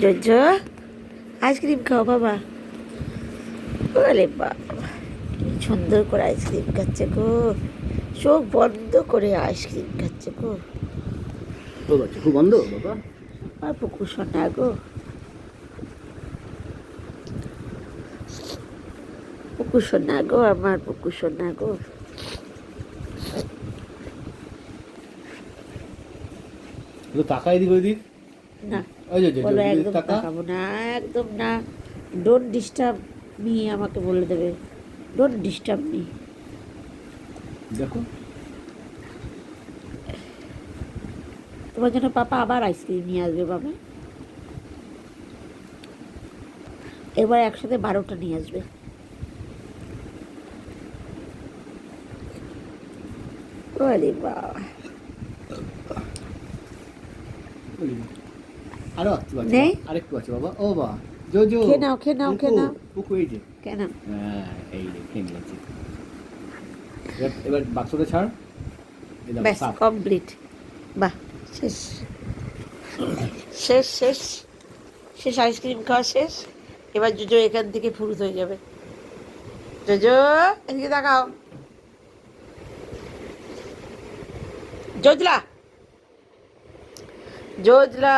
জজ আইসক্রিম খাও বাবা। ওরে বাবা কি সুন্দর করে আইসক্রিম খাচ্ছে গো, চোখ বন্ধ করে আইসক্রিম খাচ্ছে গো। ও বাচ্চা খুব বন্ধ বাবা। আর পুকুর সোনা গো, পুকুর সোনা গো, আমার পুকুর সোনা গো। তো তাকাই দিক ওই দিক না ওই যে বলো ওই দিক একদম তাকা। তাকাবো না, একদম না। ডোন্ট ডিস্টার্ব মি, আমাকে বলে দেবে ডোন্ট ডিস্টার্ব মি। দেখো তোমার জন্য পাপা আবার আইসক্রিম নিয়ে আসবে বাবা, এবার একসাথে 12টা নিয়ে আসবে। ওরে বাবা আরো একটু আছে নেই? আরেকটু আছে বাবা। ও বাবা জো জো খেয়ে নাও, খেয়ে নাও, খেয়ে নাও। পুকু এই যে কেন হ্যাঁ এই যে খেয়ে নিয়েছি। এবার বাক্সটা ছাড়। এই দেখো, ব্যাস সাফ। কমপ্লিট। বাহ শেষ শেষ শেষ শেষ, আইসক্রিম খাওয়া শেষ। এবার জুজো এখান থেকে ফুরুত হয়ে যাবে। জোজো এদিকে তাকাও, জোজলা জোজলা